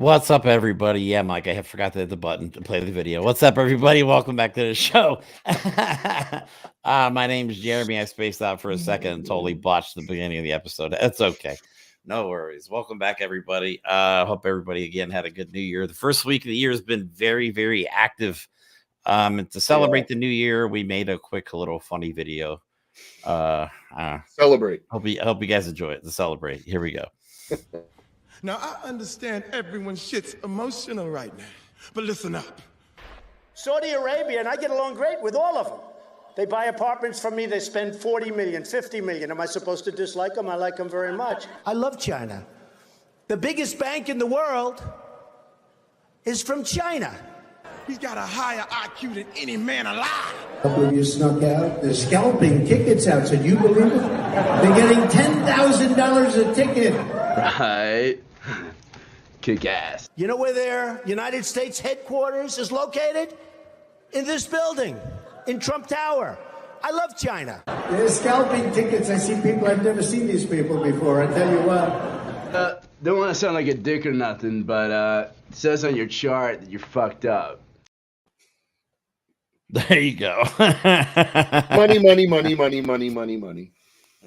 What's up, everybody? Yeah, Mike, I forgot to hit the button to play the video. What's up, everybody? Welcome back to the show. My name is Jeremy. I spaced out for a second and totally botched the beginning of the episode. That's okay. No worries. Welcome back, everybody. Hope everybody, again, had a good new year. The first week of the year has been very, very active. And to celebrate the new year, we made a quick little funny video. Celebrate. Hope you guys enjoy it. To celebrate. Here we go. Now, I understand everyone's shit's emotional right now, but listen up. Saudi Arabia, and I get along great with all of them. They buy apartments from me, they spend 40 million, 50 million. Am I supposed to dislike them? I like them very much. I love China. The biggest bank in the world is from China. He's got a higher IQ than any man alive. When you snuck out, they're scalping tickets out. So do you believe it? They're getting $10,000 a ticket. Right. Kick ass. You know where their United States headquarters is located? In this building, in Trump Tower. I love China. They're scalping tickets. I see people, I've never seen these people before. I tell you what. Don't want to sound like a dick or nothing, but it says on your chart that you're fucked up. There you go. money, money, money, money, money, money, money.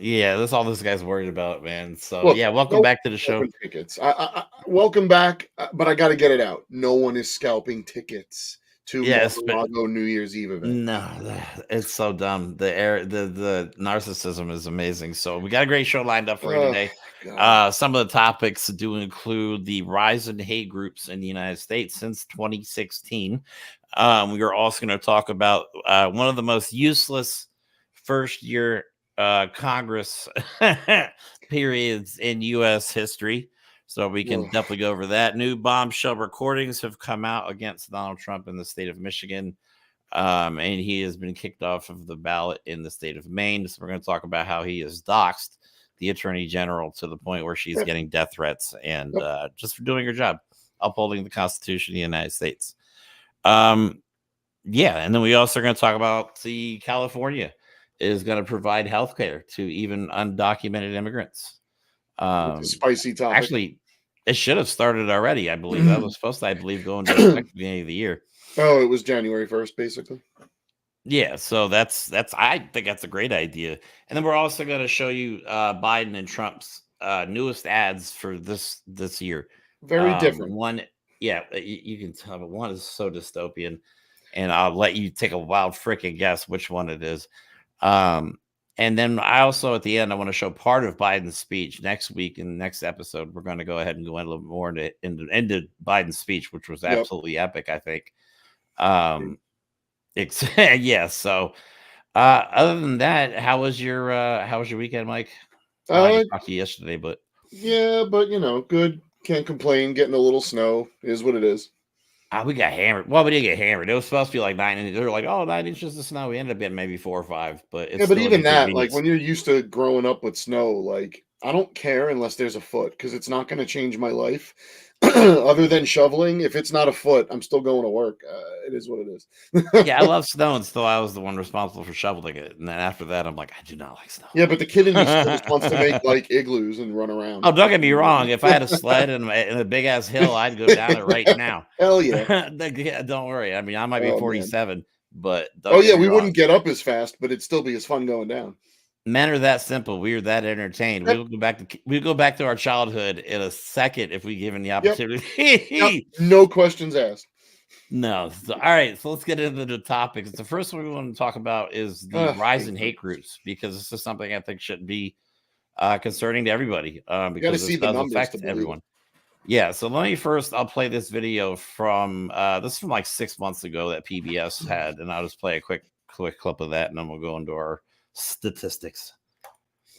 Yeah, that's all this guy's worried about, man. So, yeah, welcome back to the show. Tickets. Welcome back, but I got to get it out. No one is scalping tickets to Mar-a-Lago New Year's Eve event. No, it's so dumb. The narcissism is amazing. So we got a great show lined up for you today. Some of the topics do include the rise in hate groups in the United States since 2016. We are also going to talk about one of the most useless first-year Congress periods in U.S. history. So we can definitely go over that. New bombshell recordings have come out against Donald Trump in the state of Michigan. And he has been kicked off of the ballot in the state of Maine. So we're going to talk about how he has doxed the attorney general to the point where she's getting death threats and just for doing her job, upholding the Constitution of the United States. And then we also are going to talk about the California is going to provide health care to even undocumented immigrants. Spicy topic. Actually, it should have started already, I believe. That was supposed to, I believe, go into effect at the beginning of the year. Oh, it was January 1st, basically. Yeah, so that's I think that's a great idea. And then we're also going to show you Biden and Trump's newest ads for this year. Very different. One, you can tell, but one is so dystopian, and I'll let you take a wild freaking guess which one it is. And then I also, at the end, I want to show part of Biden's speech next week. In the next episode, we're going to go ahead and go in a little more into Biden's speech, which was absolutely epic, I think. So other than that, how was your weekend, Mike? I talked to you yesterday, but good. Can't complain. Getting a little snow is what it is. We got hammered. Well, we didn't get hammered. It was supposed to be like 9 inches. They were like, 9 inches of snow. We ended up getting maybe 4 or 5. But but even that, like when you're used to growing up with snow, like I don't care unless there's a foot because it's not going to change my life. Other than shoveling, if it's not a foot, I'm still going to work. It is what it is. Yeah, I love snow, and still I was the one responsible for shoveling it. And then after that, I'm like, I do not like snow. Yeah, but the kid in me still just wants to make like igloos and run around. Oh, don't get me wrong. If I had a sled and a big ass hill, I'd go down it right now. Hell yeah. Don't worry. I mean, I might be 47, but we wouldn't get up as fast, but it'd still be as fun going down. Men are that simple. We are that entertained. We'll go back to our childhood in a second if we given the opportunity. Yep. No questions asked. No. So, all right. So let's get into the topics. The first one we want to talk about is the rise in hate groups, because this is something I think should be concerning to everybody. Because it does affect everyone. Yeah. So I'll play this video from like 6 months ago that PBS had, and I'll just play a quick clip of that, and then we'll go into our statistics.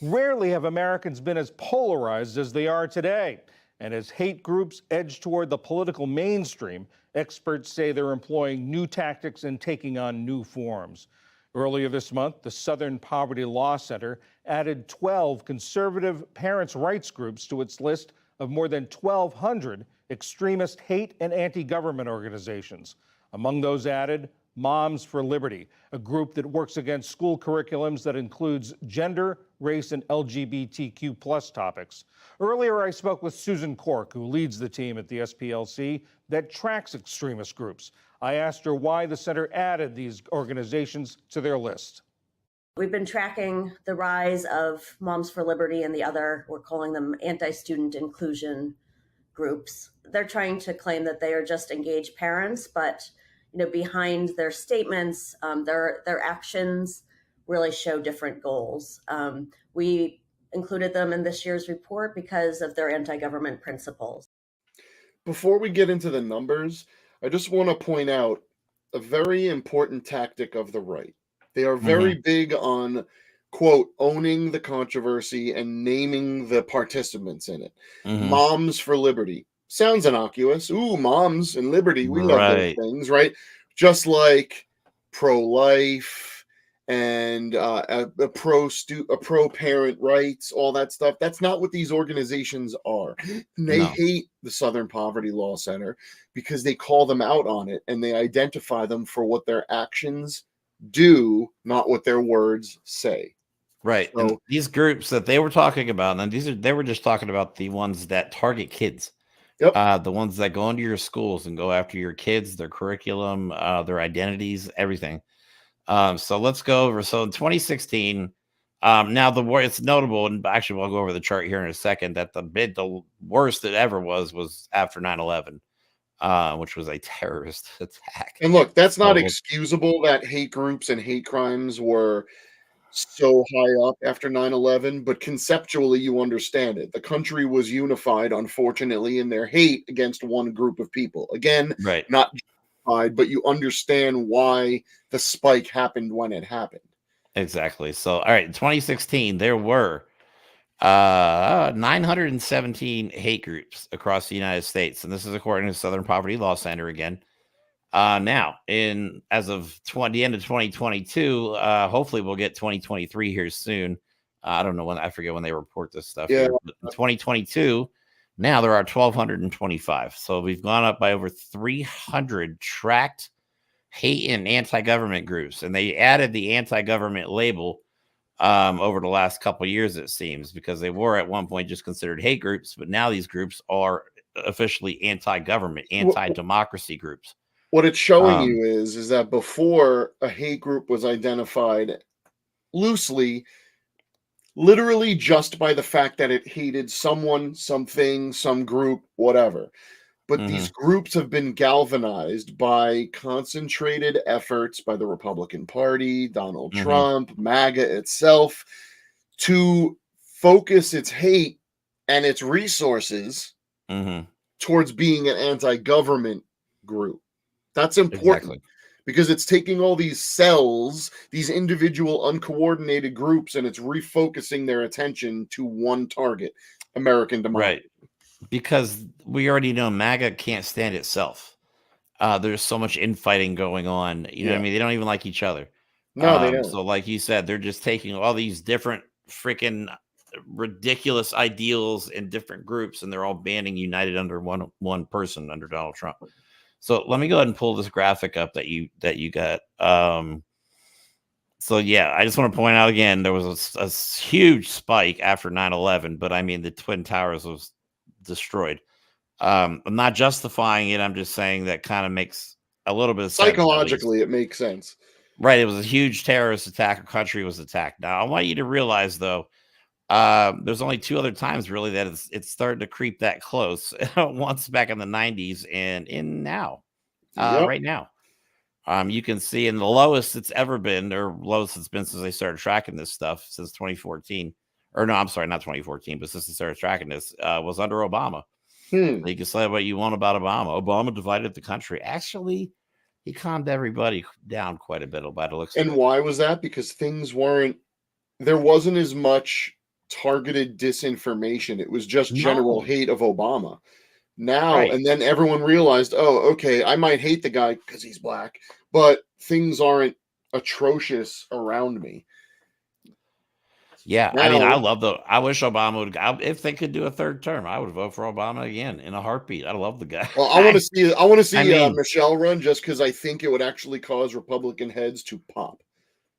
Rarely have Americans been as polarized as they are today. And as hate groups edge toward the political mainstream, experts say they're employing new tactics and taking on new forms. Earlier this month, the Southern Poverty Law Center added 12 conservative parents' rights groups to its list of more than 1,200 extremist hate and anti-government organizations. Among those added, Moms for Liberty, a group that works against school curriculums that includes gender, race, and LGBTQ plus topics. Earlier, I spoke with Susan Cork, who leads the team at the SPLC that tracks extremist groups. I asked her why the center added these organizations to their list. We've been tracking the rise of Moms for Liberty and the other, we're calling them anti-student inclusion groups. They're trying to claim that they are just engaged parents, but behind their statements, their actions really show different goals. We included them in this year's report because of their anti-government principles. Before we get into the numbers, I just want to point out a very important tactic of the right. They are very big on, quote, owning the controversy and naming the participants in it. Moms for Liberty. Sounds innocuous. Ooh, moms and liberty. We love those things, right? Just like pro-life and pro-parent rights, all that stuff. That's not what these organizations are. They hate the Southern Poverty Law Center because they call them out on it and they identify them for what their actions do, not what their words say. Right. So, and these groups that they were talking about, and they were just talking about the ones that target kids. Yep. The ones that go into your schools and go after your kids, their curriculum, their identities, everything. So let's go over. So in 2016, now it's notable, and actually we'll go over the chart here in a second, that the worst it ever was after 9/11. Which was a terrorist attack. And look, that's not excusable that hate groups and hate crimes were so high up after 9/11, but conceptually you understand it. The country was unified, unfortunately, in their hate against one group of people. Again, not justified, but you understand why the spike happened when it happened. Exactly. So, all right, in 2016, there were 917 hate groups across the United States, and this is according to Southern Poverty Law Center again. Now, as of the end of 2022, hopefully we'll get 2023 here soon. I don't know when, I forget when they report this stuff. Yeah. Here, but in 2022, now there are 1,225. So we've gone up by over 300 tracked hate and anti-government groups, and they added the anti-government label over the last couple of years, it seems, because they were at one point just considered hate groups, but now these groups are officially anti-government, anti-democracy groups. What it's showing you is that before a hate group was identified loosely, literally just by the fact that it hated someone, something, some group, whatever. But these groups have been galvanized by concentrated efforts by the Republican Party, Donald Trump, MAGA itself, to focus its hate and its resources towards being an anti-government group. That's important because it's taking all these cells, these individual uncoordinated groups, and it's refocusing their attention to one target, American democracy. Right. Because we already know MAGA can't stand itself. There's so much infighting going on. You know what I mean? They don't even like each other. No, they don't. So like you said, they're just taking all these different freaking ridiculous ideals in different groups, and they're all banding united under one person, under Donald Trump. So let me go ahead and pull this graphic up that you got. So yeah, I just want to point out again, there was a huge spike after 9/11, but I mean the Twin Towers was destroyed. I'm not justifying it. I'm just saying that kind of makes a little bit of sense. Psychologically, it makes sense. Right. It was a huge terrorist attack. A country was attacked. Now, I want you to realize, though, there's only two other times really that it's started to creep that close. Once back in the 90s and in now, right now. You can see in the lowest it's ever been, or lowest it's been since they started tracking this stuff, since 2014. Or no, I'm sorry, not 2014, but since they started tracking this, was under Obama. You can say what you want about Obama. Obama divided the country. Actually, he calmed everybody down quite a bit by the looks of it. And why was that? Because there wasn't as much targeted disinformation. It was just general hate of Obama. Now, and then everyone realized, oh, okay, I might hate the guy because he's black, but things aren't atrocious around me. Yeah, now, I mean, I wish Obama would, if they could do a third term, I would vote for Obama again in a heartbeat. I love the guy. Well, I want to see Michelle run just because I think it would actually cause Republican heads to pop.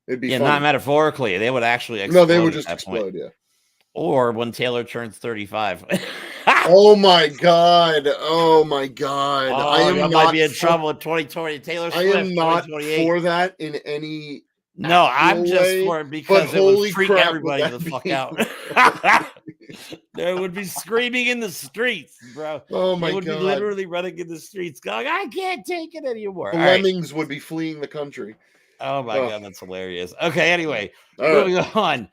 It'd be not funny. metaphorically. They would actually explode. No, they would at just that explode. point. Yeah. Or when Taylor turns 35. Oh my god! Oh my god! Oh, I am you not might be in for, trouble in 2020. Taylor I Swift, am not 2028. for that in any. No, I'm actual just way, for it but because it would holy freak crap, everybody would the that fuck be- out. They would be screaming in the streets, bro. Oh my They would be god! literally running in the streets going, I can't take it anymore. The All right. lemmings would be fleeing the country. Oh my Ugh. god, that's hilarious. Okay, anyway, All moving right. on.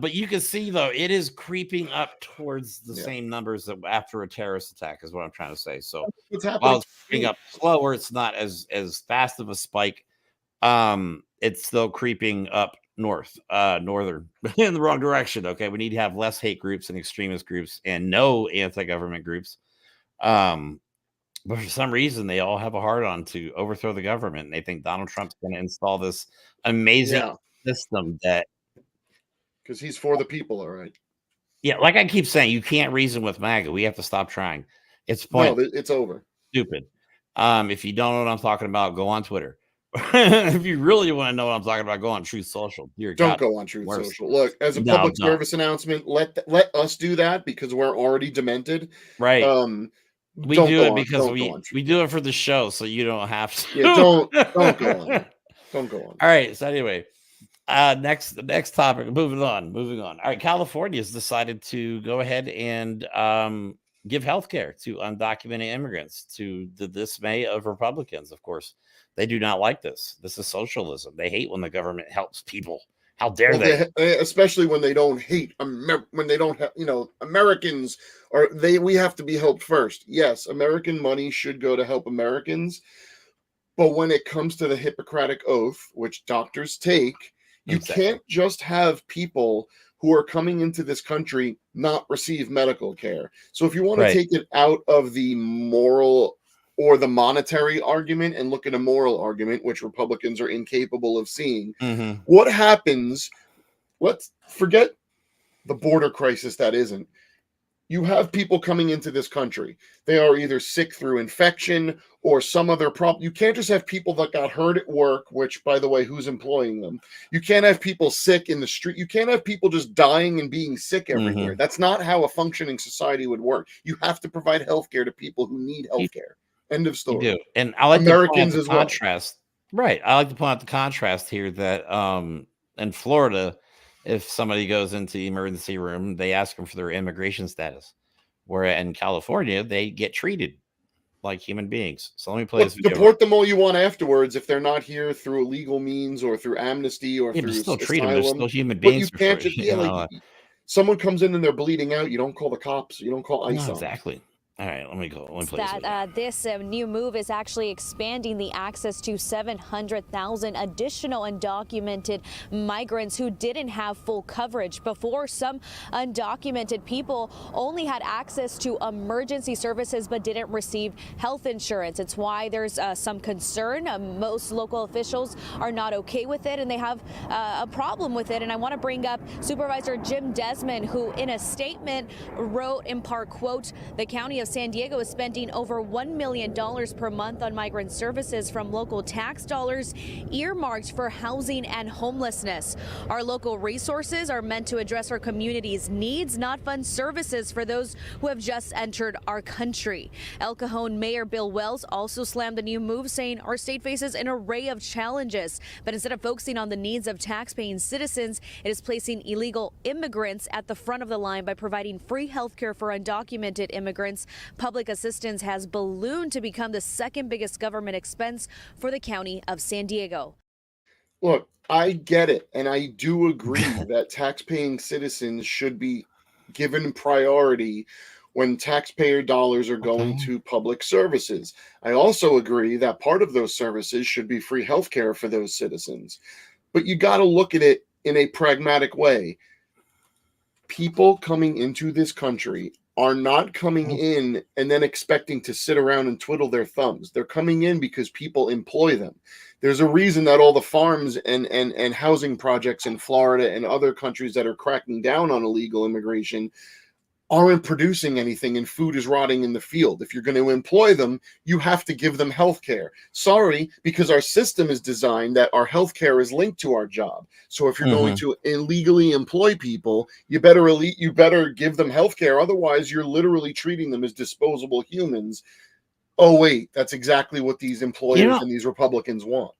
But you can see though, it is creeping up towards the Yeah. same numbers that after a terrorist attack is what I'm trying to say. So What's while happening? it's creeping up slower, it's not as fast of a spike. It's still creeping up northern in the wrong direction. Okay, we need to have less hate groups and extremist groups and no anti-government groups. But for some reason, they all have a hard on to overthrow the government. And they think Donald Trump's going to install this amazing system that. Because he's for the people, all right. Yeah, like I keep saying, you can't reason with MAGA. We have to stop trying. It's No, point. it's over. Stupid. If you don't know what I'm talking about, go on Twitter. If you really want to know what I'm talking about, go on Truth Social. Dear Don't God, go on Truth worse. Social. Look, as a No, public no. service announcement, let us do that because we're already demented. Right. We don't do go it on- because don't go on Truth we do it for the show, so you don't have to. Yeah, don't go on there. Don't go on. All right. So anyway, the next topic. Moving on. All right. California has decided to go ahead and give health care to undocumented immigrants, to the dismay of Republicans. Of course, they do not like this. This is socialism. They hate when the government helps people. How dare they? Especially when they don't hate when they don't have, Americans we have to be helped first. Yes, American money should go to help Americans. But when it comes to the Hippocratic Oath, which doctors take, you can't just have people who are coming into this country not receive medical care. So if you want to take it out of the moral or the monetary argument and look at a moral argument, which Republicans are incapable of seeing, what happens? Let's forget the border crisis that isn't. You have people coming into this country. They are either sick through infection or some other problem. You can't just have people that got hurt at work, which, by the way, who's employing them? You can't have people sick in the street. You can't have people just dying and being sick everywhere. That's not how a functioning society would work. You have to provide health care to people who need health care. End of story. You do. And I like Americans to as point out the contrast. Right. I like to point out the contrast here that in Florida, if somebody goes into the emergency room, they ask them for their immigration status. Where in California, they get treated like human beings. So let me play this video. Deport them all you want afterwards if they're not here through illegal means or through amnesty or through still asylum. treat them. They're still human But beings. you can't just someone comes in and they're bleeding out. You don't call the cops. You don't call ICE. Exactly. All right, let me play this new move is actually expanding the access to 700,000 additional undocumented migrants who didn't have full coverage. Before, some undocumented people only had access to emergency services but didn't receive health insurance. It's why there's some concern. Most local officials are not okay with it, and they have a problem with it. And I want to bring up Supervisor Jim Desmond, who in a statement wrote in part, quote, "The county of San Diego is spending over $1 million per month on migrant services from local tax dollars earmarked for housing and homelessness. Our local resources are meant to address our community's needs, not fund services for those who have just entered our country." El Cajon Mayor Bill Wells also slammed the new move, saying our state faces an array of challenges, but instead of focusing on the needs of tax-paying citizens, it is placing illegal immigrants at the front of the line by providing free health care for undocumented immigrants. Public assistance has ballooned to become the second biggest government expense for the county of San Diego. Look, I get it, and I do agree that tax-paying citizens should be given priority when taxpayer dollars are going to public services. I also agree that part of those services should be free health care for those citizens. But you got to look at it in a pragmatic way. People coming into this country are not coming in and then expecting to sit around and twiddle their thumbs. They're coming in because people employ them. There's a reason that all the farms and housing projects in Florida and other countries that are cracking down on illegal immigration aren't producing anything and food is rotting in the field. If you're going to employ them, you have to give them health care. Sorry, because our system is designed that our health care is linked to our job. So if you're going to illegally employ people, you better give them health care. Otherwise, you're literally treating them as disposable humans. Oh, wait, that's exactly what these employers and these Republicans want.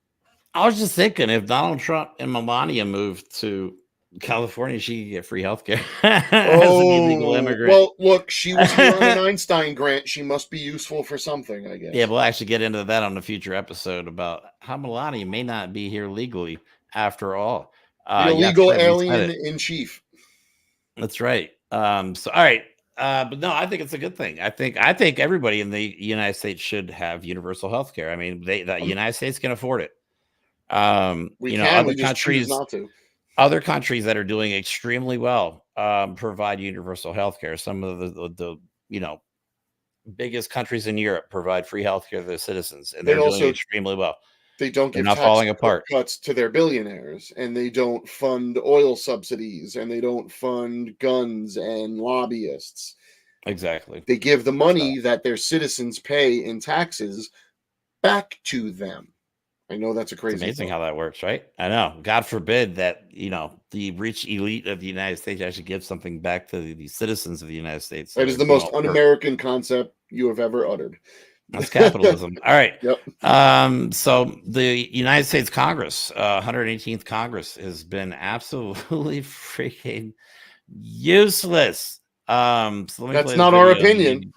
I was just thinking, if Donald Trump and Melania moved to California, she could get free health care as an illegal immigrant. Well, look, she was here on an Einstein grant. She must be useful for something, I guess. Yeah, we'll actually get into that on a future episode about how Melania may not be here legally after all. Illegal alien in chief. That's right. So, all right. But no, I think it's a good thing. I think everybody in the United States should have universal health care. I mean, the United States can afford it. Other countries that are doing extremely well provide universal health care. Some of the biggest countries in Europe provide free health care to their citizens, and they're doing extremely well. They don't give tax falling apart cuts to their billionaires, and they don't fund oil subsidies, and they don't fund guns and lobbyists. Exactly. They give the money that their citizens pay in taxes back to them. I know that's a crazy. It's amazing how that works, right? I know. God forbid that the rich elite of the United States actually give something back to the citizens of the United States. That is the most un-American concept you have ever uttered. That's capitalism. All right. Yep. So the United States Congress, 118th Congress, has been absolutely freaking useless. So that's not our opinion.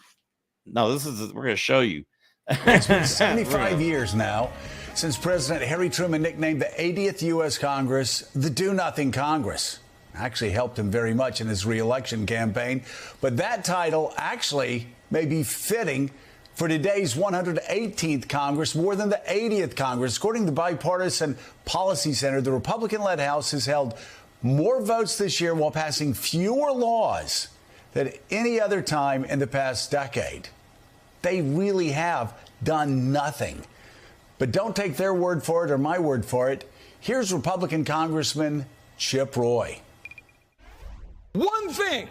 No, we're going to show you. It's been 75 years now since President Harry Truman nicknamed the 80th U.S. Congress the Do-Nothing Congress. Actually helped him very much in his re-election campaign. But that title actually may be fitting for today's 118th Congress more than the 80th Congress. According to the Bipartisan Policy Center, the Republican-led House has held more votes this year while passing fewer laws than any other time in the past decade. They really have done nothing. But don't take their word for it or my word for it. Here's Republican Congressman Chip Roy. One thing.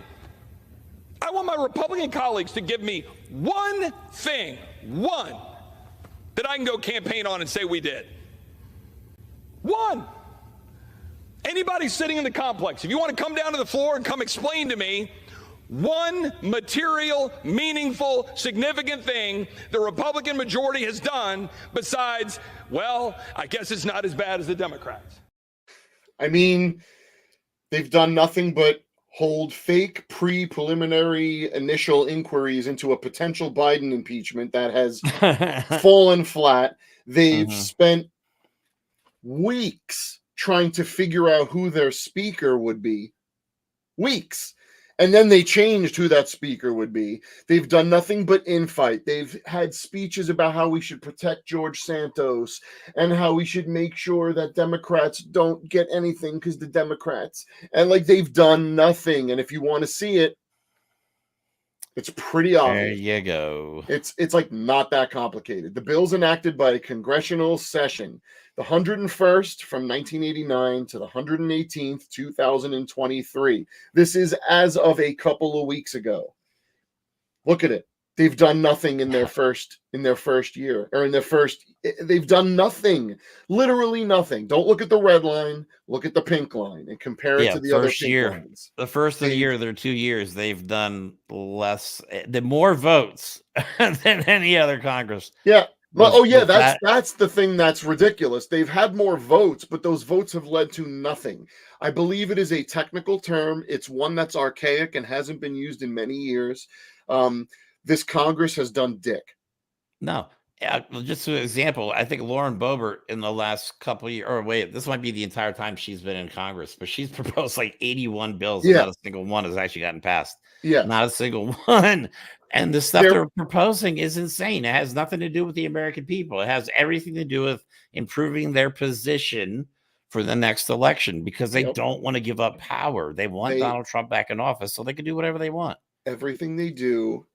I want my Republican colleagues to give me one thing, that I can go campaign on and say we did. One. Anybody sitting in the complex, if you want to come down to the floor and come explain to me one material, meaningful, significant thing the Republican majority has done besides, well, I guess it's not as bad as the Democrats. I mean, they've done nothing but hold fake preliminary initial inquiries into a potential Biden impeachment that has fallen flat. They've spent weeks trying to figure out who their speaker would be. Weeks. And then they changed who that speaker would be. They've done nothing but infight. They've had speeches about how we should protect George Santos and how we should make sure that Democrats don't get anything because the Democrats. And they've done nothing. And if you want to see it, it's pretty obvious. There you go. It's not that complicated. The bill's enacted by a congressional session, the 101st from 1989 to the 118th, 2023. This is as of a couple of weeks ago. Look at it. They've done nothing in their first year, or they've done nothing, literally nothing. Don't look at the red line, look at the pink line and compare it to the other pink lines. The first of the year, their 2 years, they've done more votes than any other Congress. Yeah. That's the thing that's ridiculous. They've had more votes, but those votes have led to nothing. I believe it is a technical term. It's one that's archaic and hasn't been used in many years. This Congress has done dick. No. Just an example, I think Lauren Boebert in the last couple of years, this might be the entire time she's been in Congress, but she's proposed 81 bills. And not a single one has actually gotten passed. Yeah. Not a single one. And the stuff they're proposing is insane. It has nothing to do with the American people. It has everything to do with improving their position for the next election because they don't want to give up power. They want Donald Trump back in office so they can do whatever they want. Everything they do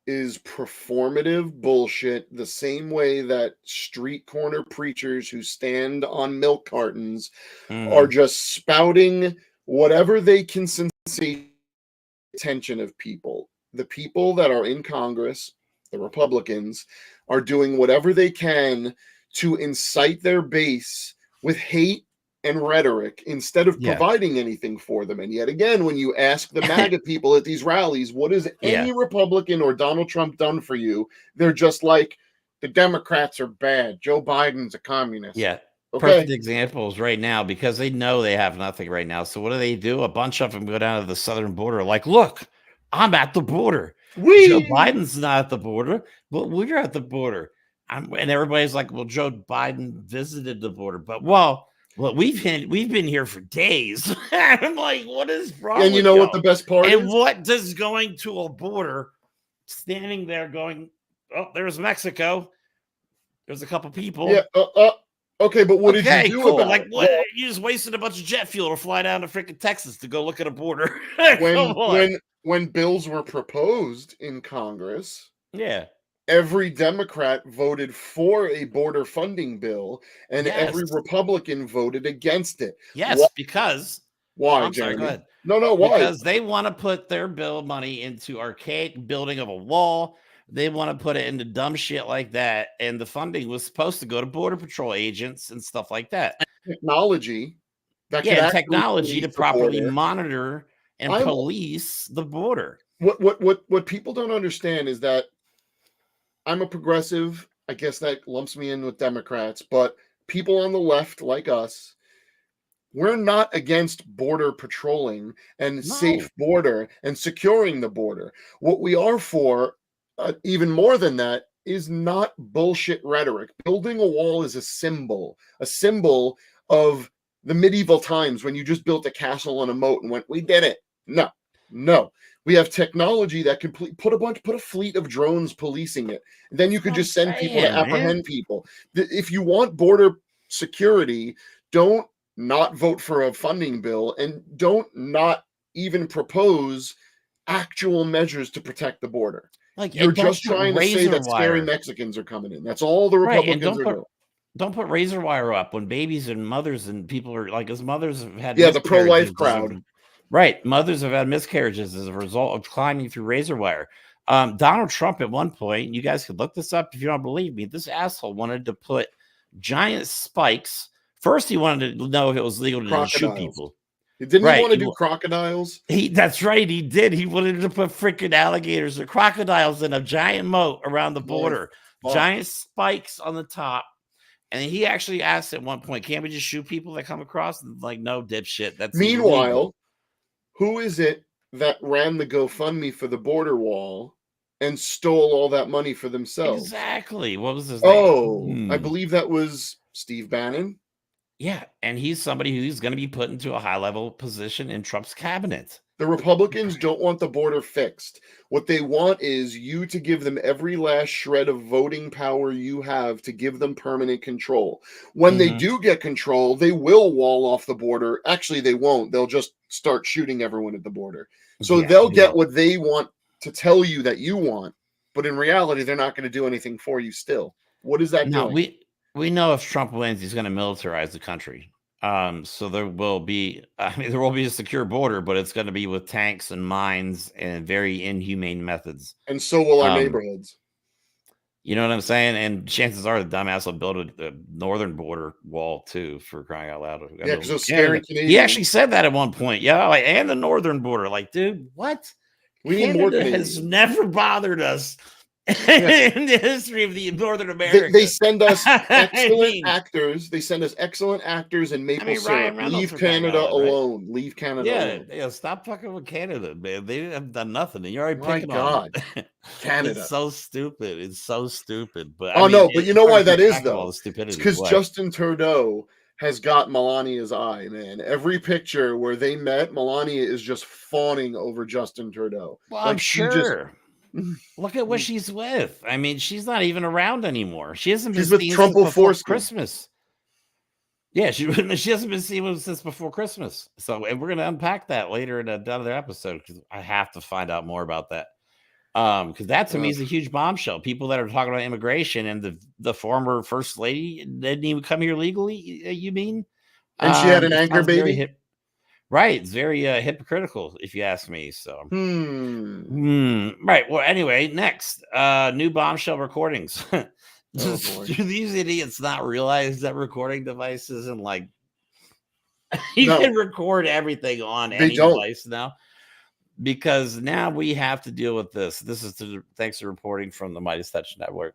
is performative bullshit, the same way that street corner preachers who stand on milk cartons are just spouting whatever they can sensate attention of people. The people that are in Congress, the Republicans, are doing whatever they can to incite their base with hate and rhetoric instead of providing anything for them. And yet again, when you ask the MAGA people at these rallies, what has any Republican or Donald Trump done for you? They're just like, the Democrats are bad. Joe Biden's a communist. Yeah. Okay. Perfect examples right now, because they know they have nothing right now. So what do? A bunch of them go down to the southern border like, look, I'm at the border. Joe Biden's not at the border, but we're at the border. And everybody's like, well, Joe Biden visited the border. But, well, we've been here for days. I'm like, what is wrong and you know what the best part is? And what does going to a border, standing there going, oh, there's Mexico. There's a couple people. Yeah. Okay, but what did you do about like, it? what? You just wasted a bunch of jet fuel to fly down to freaking Texas to go look at a border. when bills were proposed in Congress, every Democrat voted for a border funding bill, and every Republican voted against it. Yes, because why? I'm sorry, go ahead. No, why? Because they want to put their bill money into archaic building of a wall. They want to put it into dumb shit like that. And the funding was supposed to go to Border Patrol agents and stuff like that. Technology. Technology to properly monitor and police the border. What people don't understand is that I'm a progressive. I guess that lumps me in with Democrats. But people on the left like us, we're not against border patrolling and safe border and securing the border. What we are for, even more than that, is not bullshit rhetoric. Building a wall is a symbol of the medieval times when you just built a castle on a moat and went, we did it. No. We have technology that can put a fleet of drones policing it. And then you could just send people to apprehend people. If you want border security, don't not vote for a funding bill, and don't not even propose actual measures to protect the border. Like, you're just trying to say that scary Mexicans are coming in. That's all the Republicans are doing. Don't put razor wire up when babies and mothers and people are like, as mothers have had the pro-life crowd. Right. Mothers have had miscarriages as a result of climbing through razor wire. Donald Trump at one point, you guys could look this up if you don't believe me, this asshole wanted to put giant spikes. First, he wanted to know if it was legal to shoot people. Didn't he want to do crocodiles? That's right, he did. He wanted to put freaking alligators or crocodiles in a giant moat around the border. Giant spikes on the top. And he actually asked at one point, can't we just shoot people that come across? And like, no, dipshit. That's Meanwhile, illegal. Who is it that ran the GoFundMe for the border wall and stole all that money for themselves? Exactly. What was his name? I believe that was Steve Bannon. Yeah, and he's somebody who's going to be put into a high-level position in Trump's cabinet. The Republicans don't want the border fixed. What they want is you to give them every last shred of voting power you have to give them permanent control. When they do get control, they will wall off the border. Actually, they won't. They'll just start shooting everyone at the border. So they'll get what they want to tell you that you want, but in reality, they're not going to do anything for you still. What is that doing? We know if Trump wins, he's going to militarize the country. So there will be, there will be a secure border, but it's going to be with tanks and mines and very inhumane methods. And so will our neighborhoods. You know what I'm saying? And chances are the dumbass will build a northern border wall too, for crying out loud. Yeah, because those scary Canadians. He actually said that at one point. Yeah, like, and the northern border. Like, dude, what? We need more Canada has never bothered us. In the history of the Northern America, they send us excellent actors. They send us excellent actors and maple syrup. Leave Canada alone. Right? Leave Canada alone. Yeah, stop fucking with Canada, man. They have done nothing. And you're already picking on them. Canada. It's so stupid. It's so stupid. But but you know why that is though? It's because Justin Trudeau has got Melania's eye, man. Every picture where they met, Melania is just fawning over Justin Trudeau. Well, I'm sure. Look at what she's with. I mean, she's not even around anymore. She hasn't been seen since before Christmas. Yeah, she hasn't been seen since before Christmas. So, and we're going to unpack that later in another episode because I have to find out more about that. Because that to me is a huge bombshell. People that are talking about immigration and the former first lady didn't even come here legally. You mean? And she had an anchor baby. Right. It's very hypocritical, if you ask me. So, right. Well, anyway, next, new bombshell recordings. Oh, Do these idiots not realize that recording devices and like you No. can record everything on They any don't. device now? Because now we have to deal with this. This is thanks to reporting from the Midas Touch Network.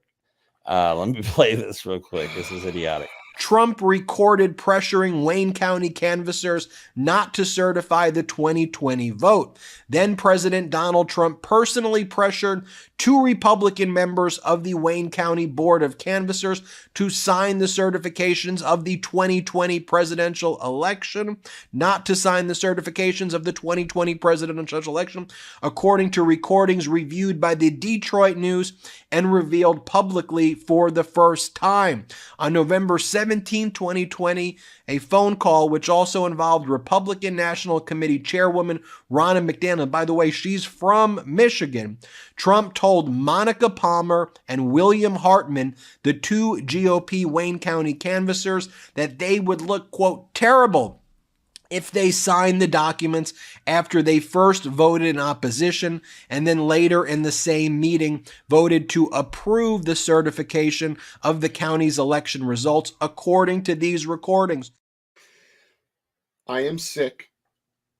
Let me play this real quick. This is idiotic. Trump recorded pressuring Wayne County canvassers not to certify the 2020 vote. Then President Donald Trump personally pressured 2 Republican members of the Wayne County Board of Canvassers to sign the certifications of the 2020 presidential election, not to sign the certifications of the 2020 presidential election, according to recordings reviewed by the Detroit News and revealed publicly for the first time. On November 17, 2020, a phone call which also involved Republican National Committee Chairwoman Ronna McDaniel. By the way, she's from Michigan. Trump told Monica Palmer and William Hartman, the 2 GOP Wayne County canvassers, that they would look, quote, terrible if they signed the documents after they first voted in opposition and then later in the same meeting voted to approve the certification of the county's election results, according to these recordings. I am sick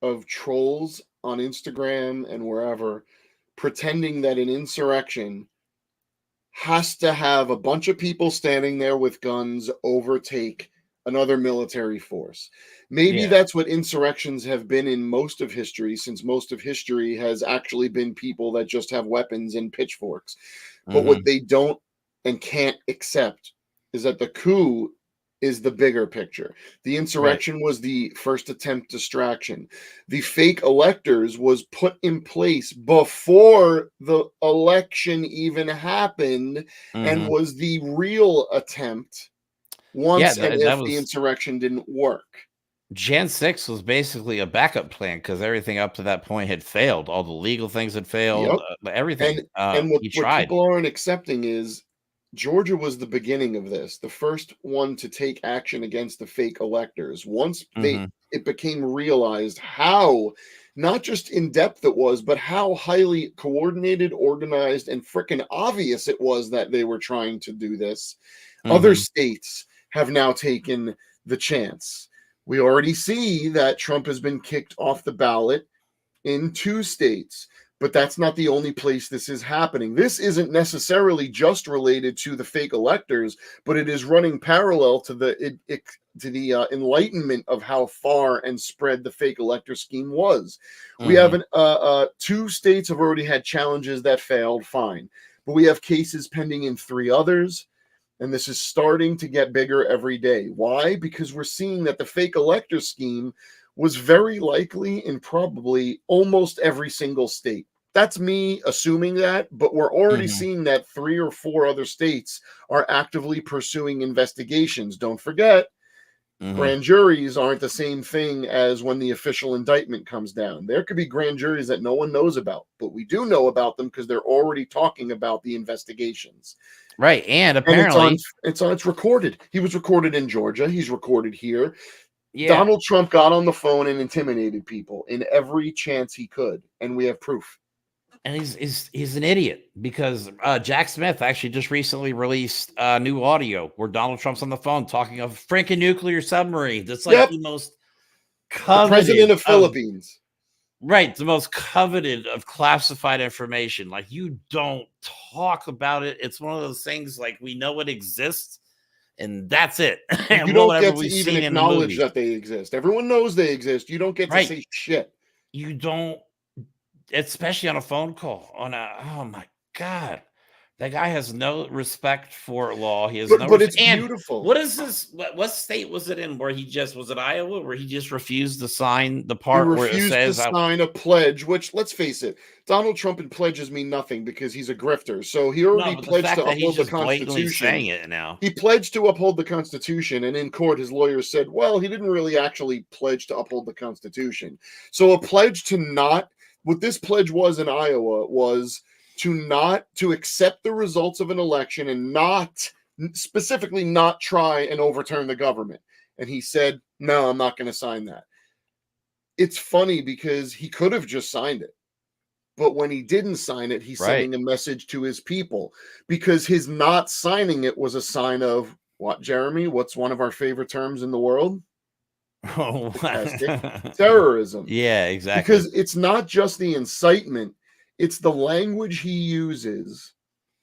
of trolls on Instagram and wherever pretending that an insurrection has to have a bunch of people standing there with guns overtake another military force. Maybe that's what insurrections have been in most of history, since most of history has actually been people that just have weapons and pitchforks. But what they don't and can't accept is that the coup is the bigger picture. The insurrection was the first attempt distraction. The fake electors was put in place before the election even happened and was the real attempt once the insurrection didn't work. Jan 6 was basically a backup plan because everything up to that point had failed. All the legal things had failed, everything. And what people aren't accepting is Georgia was the beginning of this, the first one to take action against the fake electors. Once it became realized how not just in depth it was, but how highly coordinated, organized, and freaking obvious it was that they were trying to do this. Other states have now taken the chance. We already see that Trump has been kicked off the ballot in 2 states, but that's not the only place this is happening. This isn't necessarily just related to the fake electors, but it is running parallel to the enlightenment of how far and spread the fake elector scheme was. We have 2 states have already had challenges that failed, fine, but we have cases pending in 3 others. And this is starting to get bigger every day. Why? Because we're seeing that the fake elector scheme was very likely in probably almost every single state. That's me assuming that, but we're already seeing that 3 or 4 other states are actively pursuing investigations. Don't forget, grand juries aren't the same thing as when the official indictment comes down. There could be grand juries that no one knows about, but we do know about them because they're already talking about the investigations. Right, and apparently it's recorded. He was recorded in Georgia. He's recorded here. Donald Trump got on the phone and intimidated people in every chance he could, and we have proof. And he's an idiot because Jack Smith actually just recently released new audio where Donald Trump's on the phone talking of freaking nuclear submarine. That's like the most coveted, the president of Philippines. Right, the most coveted of classified information. Like, you don't talk about it. It's one of those things like we know it exists, and that's it. And you don't get to even acknowledge that they exist. Everyone knows they exist. You don't get to say shit. You don't, especially on a phone call. Oh my God. That guy has no respect for law. He has but it's beautiful. What is this? What state was it in where was it Iowa, where he just refused to sign the part where it says to sign a pledge, which, let's face it, Donald Trump and pledges mean nothing because he's a grifter. So he already pledged to uphold the Constitution. Saying it now. He pledged to uphold the Constitution, and in court, his lawyers said, well, he didn't really actually pledge to uphold the Constitution. So a pledge to not, what this pledge was in Iowa was to accept the results of an election and specifically not try and overturn the government. And he said, no, I'm not going to sign that. it's funny because he could have just signed it. But when he didn't sign it, he's sending a message to his people, because his not signing it was a sign of what, Jeremy? What's one of our favorite terms in the world? Stochastic terrorism. Yeah, exactly. Because it's not just the incitement, it's the language he uses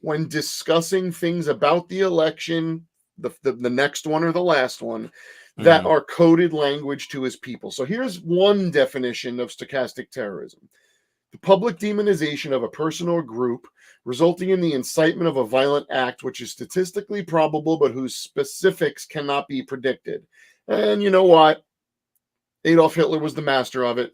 when discussing things about the election, the next one or the last one, that are coded language to his people. So here's one definition of stochastic terrorism: the public demonization of a person or group resulting in the incitement of a violent act which is statistically probable but whose specifics cannot be predicted. And you know what? Adolf Hitler was the master of it.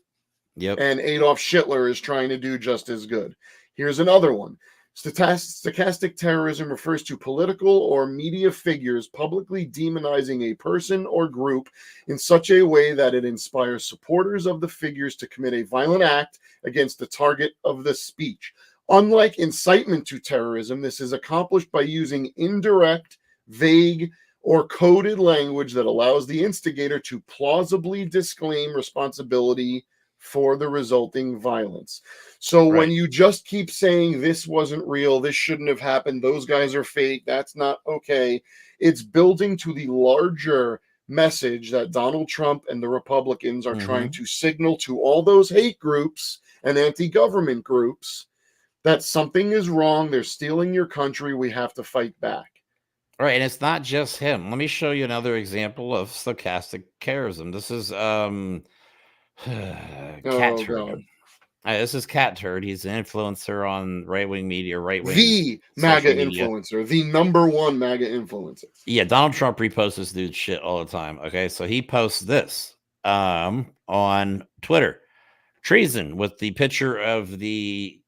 Yep. And Adolf Hitler is trying to do just as good. Here's another one. Stochastic terrorism refers to political or media figures publicly demonizing a person or group in such a way that it inspires supporters of the figures to commit a violent act against the target of the speech. Unlike incitement to terrorism, this is accomplished by using indirect, vague, or coded language that allows the instigator to plausibly disclaim responsibility for the resulting violence. So when you just keep saying this wasn't real, this shouldn't have happened, those guys are fake, that's not okay, it's building to the larger message that Donald Trump and the Republicans are trying to signal to all those hate groups and anti-government groups that something is wrong, they're stealing your country, we have to fight back. Right, and it's not just him. Let me show you another example of stochastic terrorism. This is Cat Turd. This is Cat Turd. He's an influencer on right-wing media, right-wing. The MAGA influencer, the #1 MAGA influencer. Yeah, Donald Trump reposts this dude's shit all the time. Okay, so he posts this on Twitter: treason, with the picture of the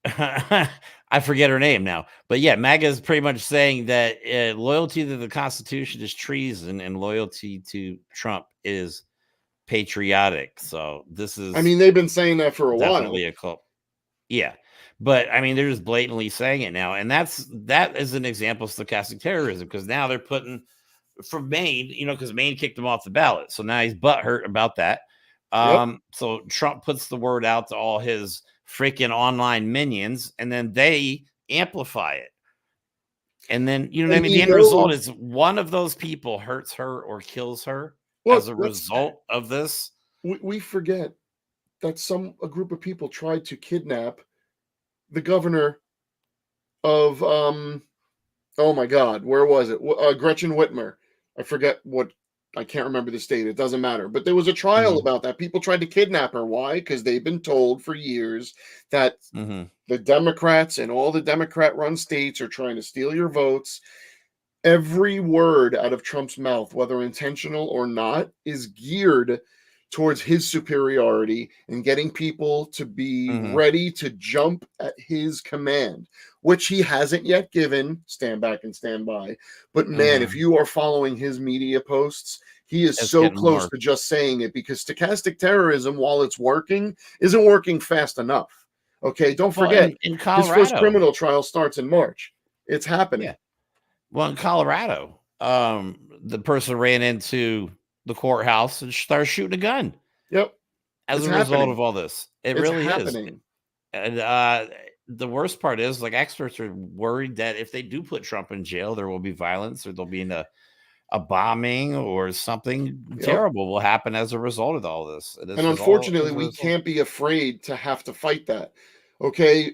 I forget her name now, but yeah, MAGA is pretty much saying that loyalty to the Constitution is treason and loyalty to Trump is patriotic. So this is, I mean, they've been saying that for a definitely while. a cult. Yeah, but I mean, they're just blatantly saying it now, and that is an example of stochastic terrorism, because now they're putting, from Maine, because Maine kicked him off the ballot, so now he's butthurt about that. So Trump puts the word out to all his freaking online minions, and then they amplify it. And then, what I mean? The end result is one of those people hurts her or kills her as a result of this. We forget that a group of people tried to kidnap the governor of, oh my God, where was it? Gretchen Whitmer. I forget I can't remember the state. It doesn't matter. But there was a trial about that. People tried to kidnap her. Why? Because they've been told for years that the Democrats and all the Democrat-run states are trying to steal your votes. Every word out of Trump's mouth, whether intentional or not, is geared towards his superiority and getting people to be ready to jump at his command, which he hasn't yet given. Stand back and stand by. But man, if you are following his media posts, he is so close to just saying it, because stochastic terrorism, while it's working, isn't working fast enough. Okay, don't forget, in his Colorado, first criminal trial starts in March. It's happening. Yeah. Well, in Colorado, the person ran into the courthouse and started shooting a gun. Yep. As a result of all this. It's really happening. And the worst part is, like, experts are worried that if they do put Trump in jail, there will be violence, or there'll be a bombing, or something terrible will happen as a result of all this. And unfortunately, we can't be afraid to have to fight that. Okay.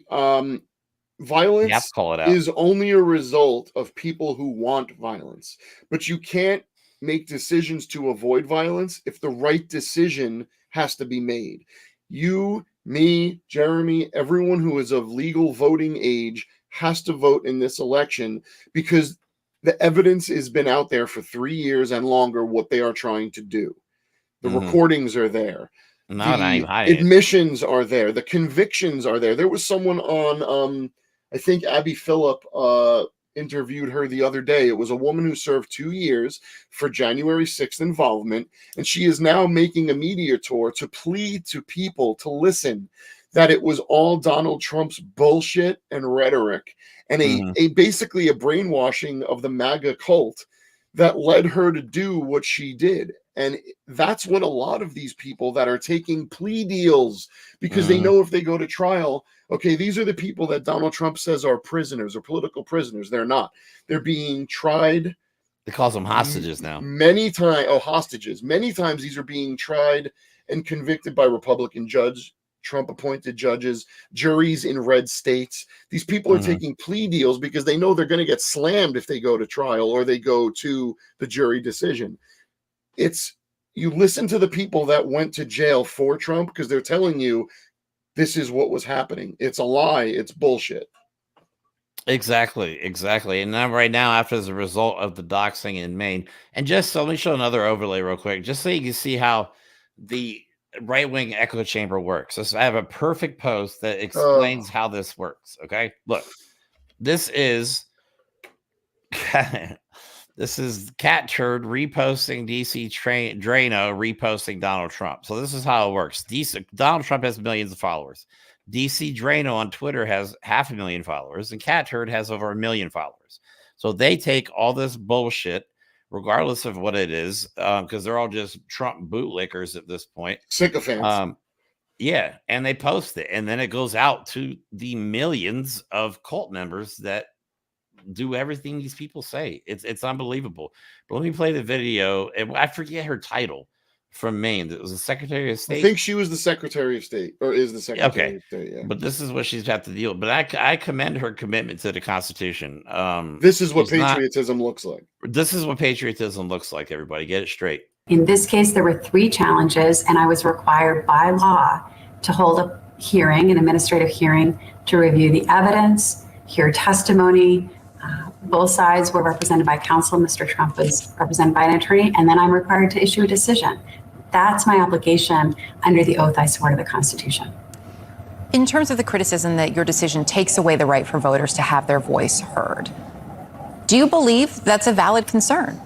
Violence is only a result of people who want violence, but you can't make decisions to avoid violence if the right decision has to be made. You, me, Jeremy, everyone who is of legal voting age has to vote in this election, because the evidence has been out there for 3 years and longer what they are trying to do. The recordings are there. The admissions are there. The convictions are there. There was someone on, I think Abby Phillip interviewed her the other day. It was a woman who served 2 years for January 6th involvement, and she is now making a media tour to plead to people to listen, that it was all Donald Trump's bullshit and rhetoric, and a basically a brainwashing of the MAGA cult, that led her to do what she did. And that's what a lot of these people that are taking plea deals, because they know if they go to trial, okay, these are the people that Donald Trump says are prisoners or political prisoners. They're not. They're being tried. They calls them hostages now. Many times, hostages. Many times these are being tried and convicted by Republican judges, Trump-appointed judges, juries in red states. These people are taking plea deals because they know they're going to get slammed if they go to trial or they go to the jury decision. You listen to the people that went to jail for Trump because they're telling you this is what was happening. It's a lie. It's bullshit. Exactly. And now, right now, after as a result of the doxing in Maine, and just so let me show another overlay real quick, just so you can see how the right-wing echo chamber works. I have a perfect post that explains how this works. Okay, look, this is this is Cat Turd reposting DC Drano reposting Donald Trump. So this is how it works. Donald Trump has millions of followers. DC Drano on Twitter has 500,000 followers, and Cat Turd has over 1 million followers. So they take all this bullshit, regardless of what it is, because they're all just Trump bootlickers at this point. Sycophants. Yeah, and they post it, and then it goes out to the millions of cult members that do everything these people say. It's unbelievable. But let me play the video. And I forget her title from Maine. It was the Secretary of State. I think she was the Secretary of State, or is the Secretary of State. Yeah. But this is what she's had to deal with. But I commend her commitment to the Constitution. This is what patriotism looks like. This is what patriotism looks like, everybody. Get it straight. In this case, there were 3 challenges, and I was required by law to hold a hearing, an administrative hearing, to review the evidence, hear testimony. Both sides were represented by counsel. Mr. Trump was represented by an attorney, and then I'm required to issue a decision. That's my obligation under the oath I swore to the Constitution. In terms of the criticism that your decision takes away the right for voters to have their voice heard, do you believe that's a valid concern?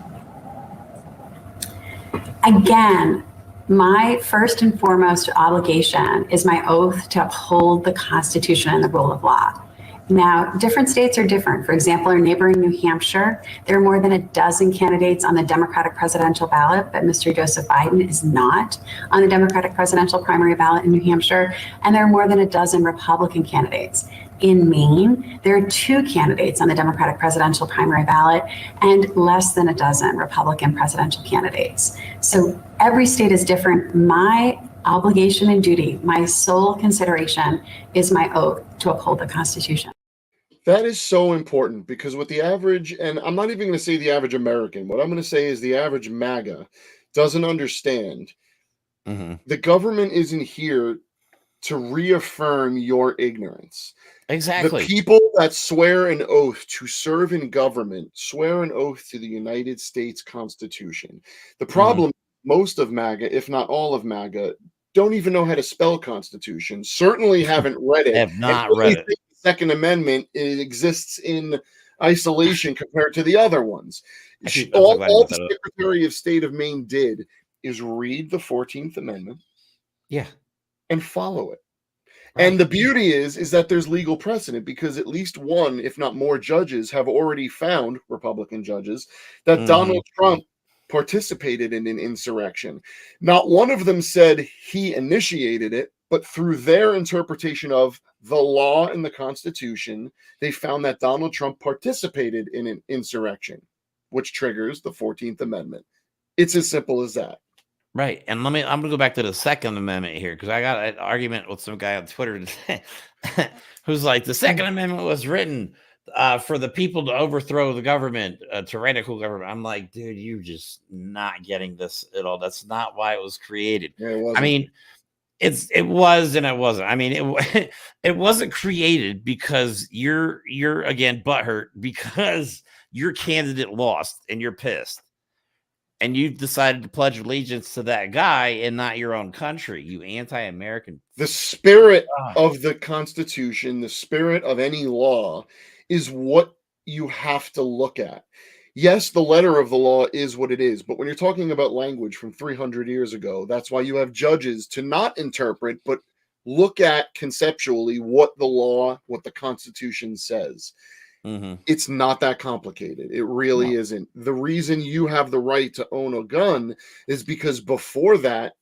Again, my first and foremost obligation is my oath to uphold the Constitution and the rule of law. Now, different states are different. For example, our neighboring New Hampshire, there are more than a dozen candidates on the Democratic presidential ballot, but Mr. Joseph Biden is not on the Democratic presidential primary ballot in New Hampshire, and there are more than a dozen Republican candidates. In Maine, there are 2 candidates on the Democratic presidential primary ballot and less than a dozen Republican presidential candidates. So every state is different. My obligation and duty, my sole consideration, is my oath to uphold the Constitution. That is so important, because with the average, and I'm not even going to say the average American, what I'm going to say is the average MAGA doesn't understand. The government isn't here to reaffirm your ignorance. Exactly. The people that swear an oath to serve in government swear an oath to the United States Constitution. The problem, most of MAGA, if not all of MAGA, don't even know how to spell Constitution, certainly haven't read it. Have not read it. The Second Amendment, it exists in isolation compared to the other ones. All the Secretary of State of Maine did is read the 14th Amendment, and follow it. Right. And the beauty is that there's legal precedent, because at least one, if not more, judges have already found, Republican judges, that Donald Trump participated in an insurrection. Not one of them said he initiated it, but through their interpretation of the law and the Constitution, they found that Donald Trump participated in an insurrection, which triggers the 14th Amendment. It's as simple as that. Right. And I'm going to go back to the Second Amendment here, because I got an argument with some guy on Twitter today who's like, the Second Amendment was written for the people to overthrow the government, tyrannical government. I'm like, dude, you're just not getting this at all. That's not why it was created. Yeah, it wasn't. I mean, it was and it wasn't. I mean, it wasn't created because you're again butthurt because your candidate lost and you're pissed. And you've decided to pledge allegiance to that guy and not your own country, you anti-American. The spirit of the Constitution, the spirit of any law, is what you have to look at. Yes, the letter of the law is what it is, but when you're talking about language from 300 years ago, that's why you have judges to not interpret, but look at conceptually what the law, what the Constitution says. It's not that complicated. It really isn't. The reason you have the right to own a gun is because before that,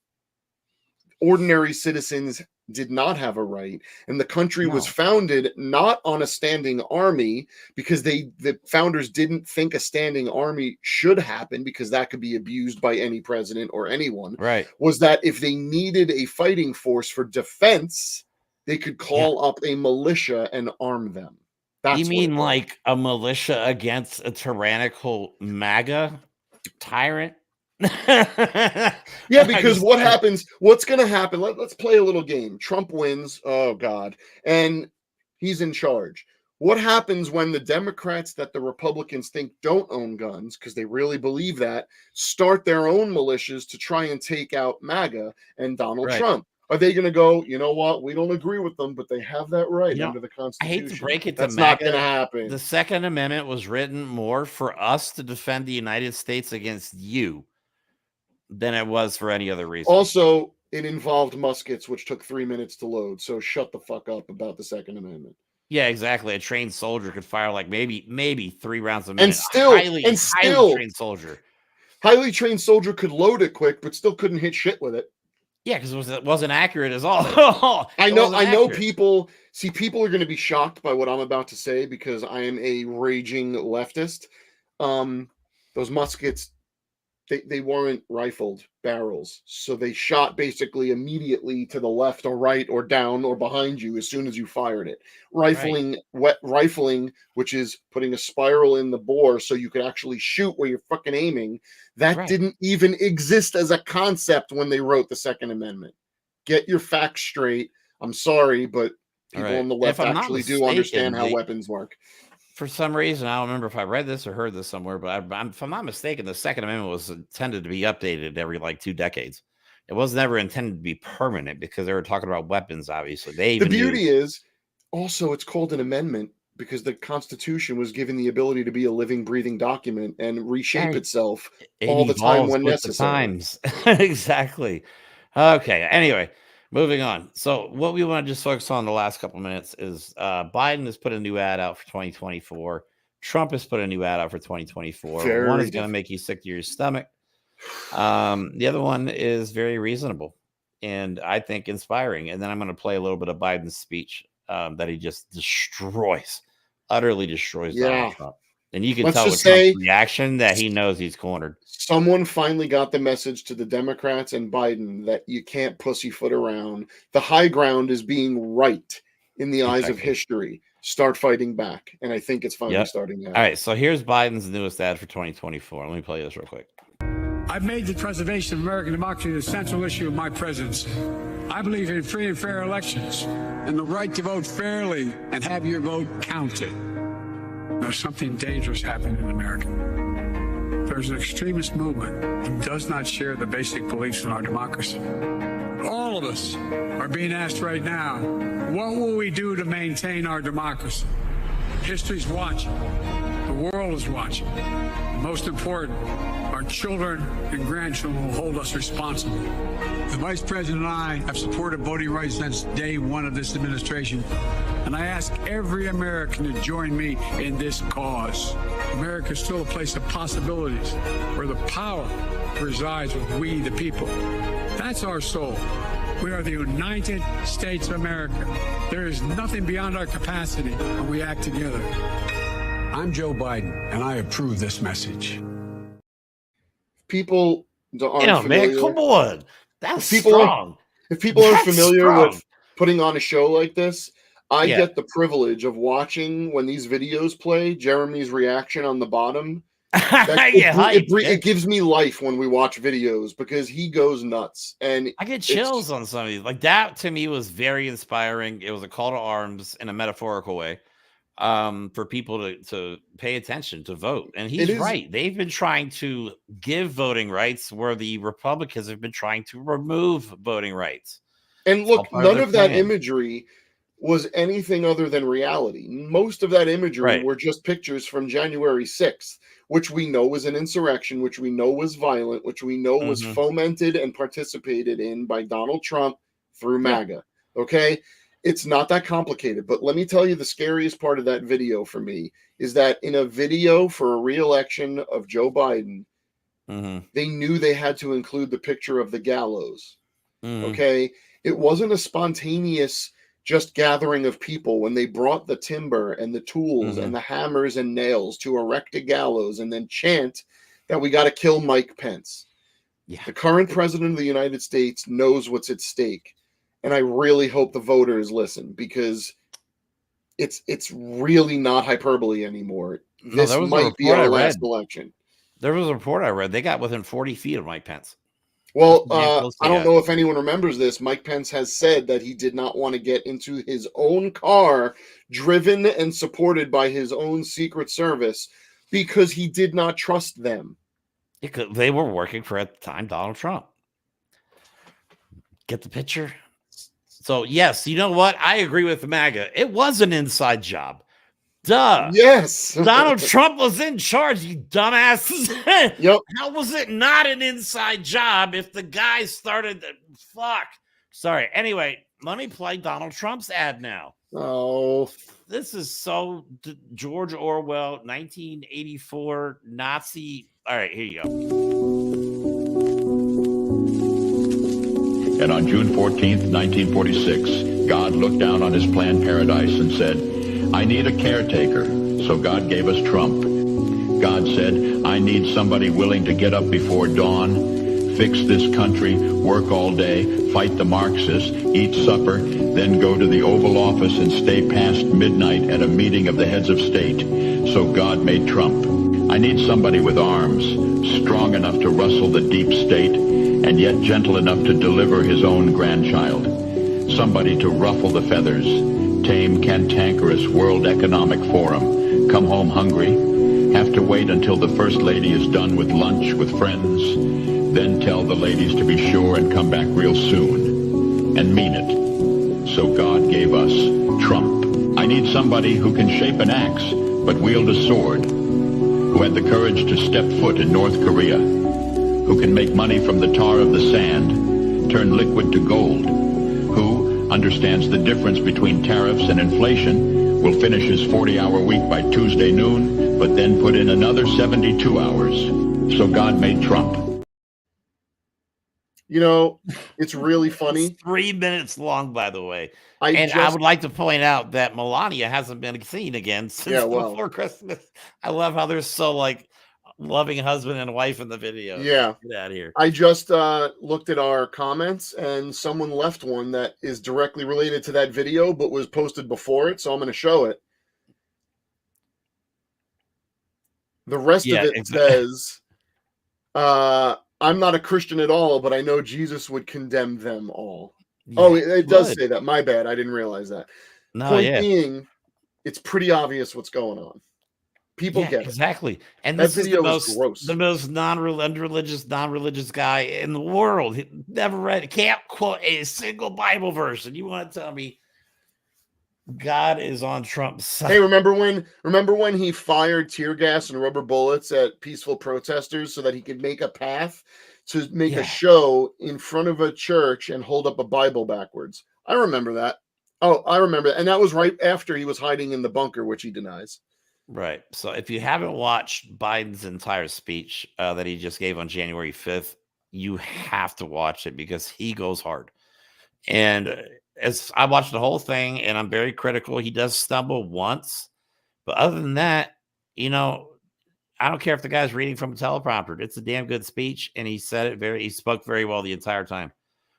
ordinary citizens did not have a right, and the country was founded not on a standing army, because the founders didn't think a standing army should happen, because that could be abused by any president or anyone. Right. Was that if they needed a fighting force for defense, they could call up a militia and arm them. That's you mean like a militia against a tyrannical MAGA tyrant? Yeah, because what happens, what's going to happen, let's play a little game. Trump wins, oh God, and he's in charge. What happens when the Democrats that the Republicans think don't own guns, because they really believe that, start their own militias to try and take out MAGA and Donald Trump? Are they going to go, you know what, we don't agree with them, but they have that right under the Constitution? I hate to break it to That's MAGA. not going to happen. The Second Amendment was written more for us to defend the United States against you than it was for any other reason. Also, it involved muskets, which took 3 minutes to load. So shut the fuck up about the Second Amendment. Yeah, exactly. A trained soldier could fire like maybe 3 rounds a minute. And still, highly trained soldier. Highly trained soldier could load it quick, but still couldn't hit shit with it. Yeah, because it wasn't accurate as all. I know people are going to be shocked by what I'm about to say, because I am a raging leftist. Those muskets, they weren't rifled barrels, so they shot basically immediately to the left or right or down or behind you as soon as you fired it. Wet rifling, which is putting a spiral in the bore so you could actually shoot where you're fucking aiming, that didn't even exist as a concept when they wrote the Second Amendment. Get your facts straight. I'm sorry, but people on the left actually do understand how weapons work. For some reason, I don't remember if I read this or heard this somewhere, but if I'm not mistaken, the Second Amendment was intended to be updated every like 2 decades. It was never intended to be permanent, because they were talking about weapons, obviously. The beauty is, also, it's called an amendment because the Constitution was given the ability to be a living, breathing document and reshape itself all the time when necessary. Exactly. Okay, anyway. Moving on. So what we want to just focus on the last couple of minutes is Biden has put a new ad out for 2024. Trump has put a new ad out for 2024. One is going to make you sick to your stomach. The other one is very reasonable and I think inspiring. And then I'm going to play a little bit of Biden's speech that he just utterly destroys Donald Trump. And you can tell with Trump's reaction that he knows he's cornered. Someone finally got the message to the Democrats and Biden that you can't pussyfoot around. The high ground is being right in the eyes of history. Start fighting back. And I think it's finally starting now. All right. So here's Biden's newest ad for 2024. Let me play this real quick. I've made the preservation of American democracy the central issue of my presidency. I believe in free and fair elections and the right to vote fairly and have your vote counted. There's something dangerous happening in America. There's an extremist movement that does not share the basic beliefs in our democracy. All of us are being asked right now, what will we do to maintain our democracy? History's watching. The world is watching. And most important, our children and grandchildren will hold us responsible. The Vice President and I have supported voting rights since day one of this administration. And I ask every American to join me in this cause. America is still a place of possibilities where the power resides with we, the people. That's our soul. We are the United States of America. There is nothing beyond our capacity when we act together. I'm Joe Biden, and I approve this message. People aren't familiar. Man, come on. That's strong. If people aren't familiar with putting on a show like this, I get the privilege of watching when these videos play, Jeremy's reaction on the bottom. It gives me life when we watch videos because he goes nuts. And I get chills on some of these. Like that to me was very inspiring. It was a call to arms in a metaphorical way for people to pay attention, to vote. And he's right. They've been trying to give voting rights where the Republicans have been trying to remove voting rights. And look, none of that imagery was anything other than reality. Most of that imagery were just pictures from January 6th, which we know was an insurrection, which we know was violent, which we know was fomented and participated in by Donald Trump through MAGA. Okay? It's not that complicated, but let me tell you the scariest part of that video for me is that in a video for a re-election of Joe Biden, they knew they had to include the picture of the gallows. Okay? It wasn't a spontaneous just gathering of people when they brought the timber and the tools and the hammers and nails to erect a gallows and then chant that we got to kill Mike Pence. Yeah. The current president of the United States knows what's at stake. And I really hope the voters listen, because it's really not hyperbole anymore. This might be our last election. There was a report I read. They got within 40 feet of Mike Pence. Well, I don't know if anyone remembers this. Mike Pence has said that he did not want to get into his own car, driven and supported by his own Secret Service, because he did not trust them. They were working for, at the time, Donald Trump. Get the picture? So, yes, you know what? I agree with MAGA. It was an inside job. Duh. Yes. Donald Trump was in charge, you dumbasses. Yep. How was it not an inside job if the guy started? Fuck. Sorry. Anyway, let me play Donald Trump's ad now. Oh. This is so George Orwell, 1984 Nazi. All right, here you go. And on June 14th, 1946, God looked down on his planned paradise and said, I need a caretaker. So God gave us Trump. God said, I need somebody willing to get up before dawn, fix this country, work all day, fight the Marxists, eat supper, then go to the Oval Office and stay past midnight at a meeting of the heads of state. So God made Trump. I need somebody with arms, strong enough to rustle the deep state, and yet gentle enough to deliver his own grandchild. Somebody to ruffle the feathers, tame cantankerous World Economic Forum, come home hungry, have to wait until the First Lady is done with lunch with friends, then tell the ladies to be sure and come back real soon, and mean it. So God gave us Trump. I need somebody who can shape an axe, but wield a sword, who had the courage to step foot in North Korea, who can make money from the tar of the sand, turn liquid to gold, who understands the difference between tariffs and inflation, will finish his 40-hour week by Tuesday noon, but then put in another 72 hours. So God made Trump. You know, it's really funny. It's 3 minutes long, by the way. I would like to point out that Melania hasn't been seen again since before Christmas. I love how they're so like loving husband and wife in the video. Yeah. Get out of here. I just looked at our comments, and someone left one that is directly related to that video, but was posted before it. So I'm going to show it. The rest of it says, I'm not a Christian at all, but I know Jesus would condemn them all. Yeah, it does say that. My bad. I didn't realize that. No, Point being, it's pretty obvious what's going on. People get it. Exactly. And that this video is is gross. The most non-religious guy in the world. He never read, can't quote a single Bible verse. And you want to tell me God is on Trump's side? Hey, remember when he fired tear gas and rubber bullets at peaceful protesters so that he could make a path to make a show in front of a church and hold up a Bible backwards? I remember that. Oh, I remember. And that was right after he was hiding in the bunker, which he denies. Right. So if you haven't watched Biden's entire speech that he just gave on January 5th, you have to watch it because he goes hard. And as I watched the whole thing, and I'm very critical, he does stumble once. But other than that, you know, I don't care if the guy's reading from a teleprompter. It's a damn good speech. And he said it he spoke very well the entire time.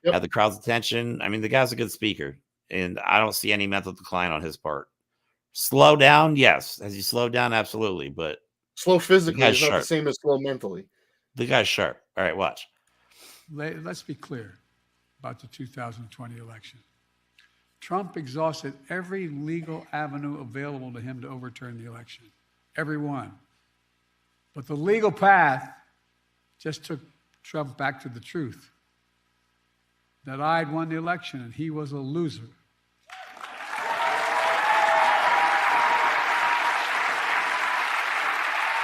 Had the crowd's attention. I mean, the guy's a good speaker. And I don't see any mental decline on his part. Slow down, yes. Has he slowed down? Absolutely. But slow physically is not the same as slow mentally. The guy's sharp. All right, watch. Let's be clear about the 2020 election. Trump exhausted every legal avenue available to him to overturn the election. Every one. But the legal path just took Trump back to the truth. That I'd won the election and he was a loser.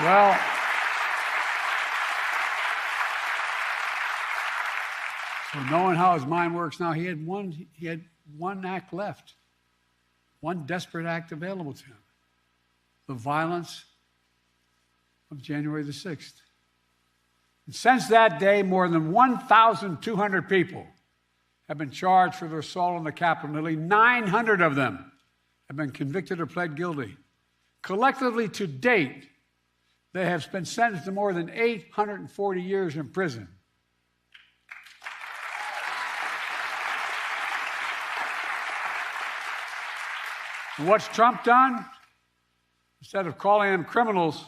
Well, so knowing how his mind works now, he had one act left. one desperate act available to him: the violence of January the 6th. And since that day, more than 1,200 people have been charged for their assault on the Capitol. Nearly 900 of them have been convicted or pled guilty. Collectively, to date, they have been sentenced to more than 840 years in prison. And what's Trump done? Instead of calling them criminals,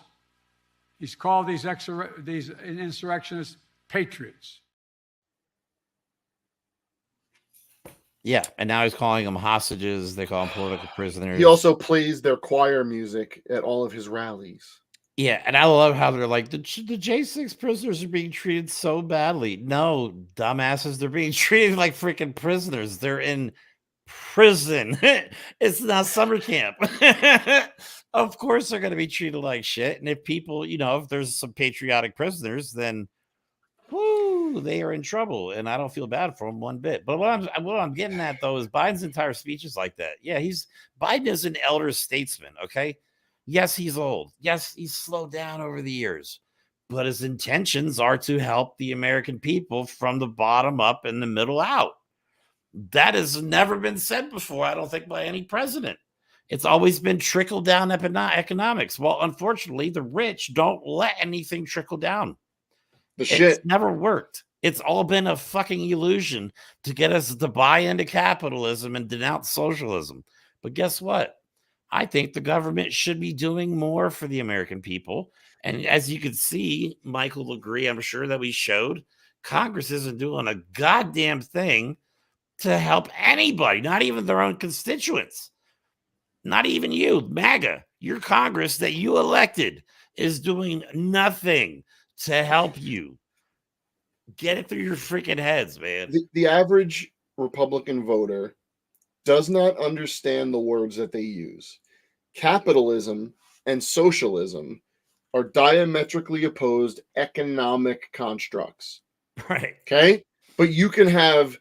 he's called these insurrectionists patriots. Yeah, and now he's calling them hostages. They call them political prisoners. He also plays their choir music at all of his rallies. Yeah, and I love how they're like, the J6 prisoners are being treated so badly. No, dumbasses, they're being treated like freaking prisoners. They're in prison. It's not summer camp. Of course they're going to be treated like shit. And if people, if there's some patriotic prisoners, then they are in trouble, and I don't feel bad for them one bit. But what I'm getting at, though, is Biden's entire speech is like that. Yeah, Biden is an elder statesman, okay? Yes, he's old. Yes, he's slowed down over the years. But his intentions are to help the American people from the bottom up and the middle out. That has never been said before, I don't think, by any president. It's always been trickle-down economics. Well, unfortunately, the rich don't let anything trickle down. It's never worked. It's all been a fucking illusion to get us to buy into capitalism and denounce socialism. But guess what? I think the government should be doing more for the American people. And as you can see, Michael will agree, I'm sure, that we showed, Congress isn't doing a goddamn thing to help anybody, not even their own constituents. Not even you, MAGA. Your Congress that you elected is doing nothing to help you. Get it through your freaking heads, man. The average Republican voter does not understand the words that they use. Capitalism and socialism are diametrically opposed economic constructs. Right. Okay? But you can have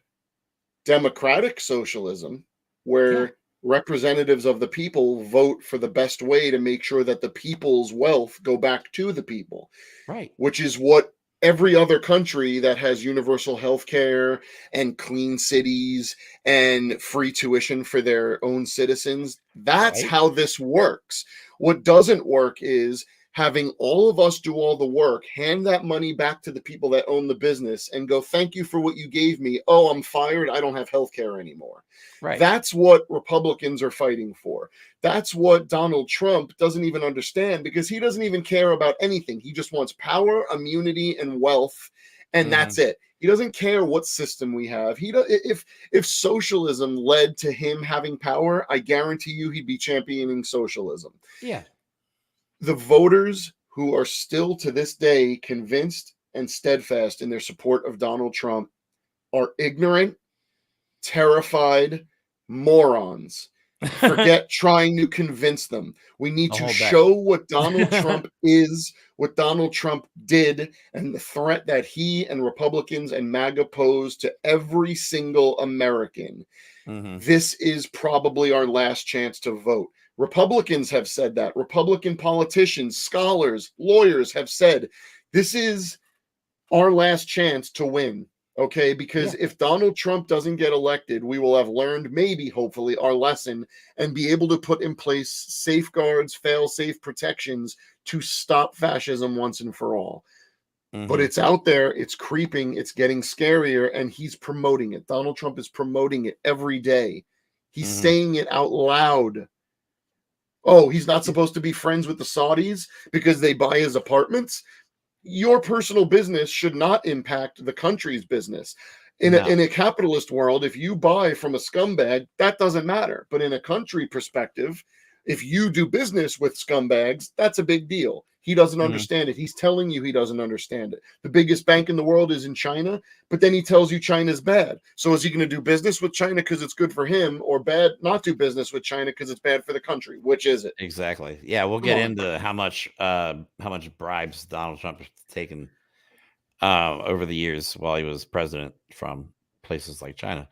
democratic socialism where representatives of the people vote for the best way to make sure that the people's wealth go back to the people. Right. Which is what every other country that has universal health care and clean cities and free tuition for their own citizens, that's how this works. What doesn't work is having all of us do all the work, hand that money back to the people that own the business and go, thank you for what you gave me. Oh, I'm fired. I don't have health care anymore. Right. That's what Republicans are fighting for. That's what Donald Trump doesn't even understand, because he doesn't even care about anything. He just wants power, immunity, and wealth, and that's it. He doesn't care what system we have. If socialism led to him having power, I guarantee you he'd be championing socialism. Yeah. The voters who are still to this day convinced and steadfast in their support of Donald Trump are ignorant, terrified morons. Forget trying to convince them. We need to show what Donald Trump is, what Donald Trump did, and the threat that he and Republicans and MAGA pose to every single American. This is probably our last chance to vote. Republicans have said that. Republican politicians, scholars, lawyers have said this is our last chance to win. Okay, because if Donald Trump doesn't get elected, we will have learned, maybe, hopefully, our lesson and be able to put in place safeguards, fail-safe protections to stop fascism once and for all. But it's out there, it's creeping, it's getting scarier, and he's promoting it. Donald Trump is promoting it every day. He's saying it out loud. Oh, he's not supposed to be friends with the Saudis because they buy his apartments? Your personal business should not impact the country's business. In a capitalist world, if you buy from a scumbag, that doesn't matter. But in a country perspective, if you do business with scumbags, that's a big deal. He doesn't understand it. He's telling you he doesn't understand it. The biggest bank in the world is in China, but then he tells you China's bad. So is he going to do business with China because it's good for him, or bad not do business with China because it's bad for the country? Which is it? Exactly. Yeah, we'll get into how much bribes Donald Trump has taken over the years while he was president from places like China.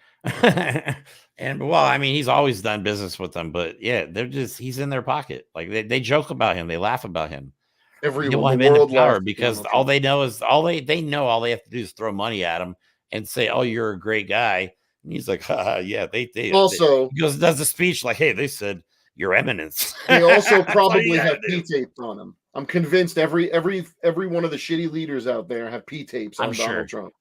And well, I mean, he's always done business with them, but yeah, he's in their pocket. Like they joke about him, they laugh about him. Everyone in the world power laughs because all they know is all they know all they have to do is throw money at him and say, "Oh, you're a great guy." And he's like, yeah, they also he goes does a speech like, "Hey, they said your eminence." They also probably have P tapes on him. I'm convinced every one of the shitty leaders out there have P tapes on Donald Trump.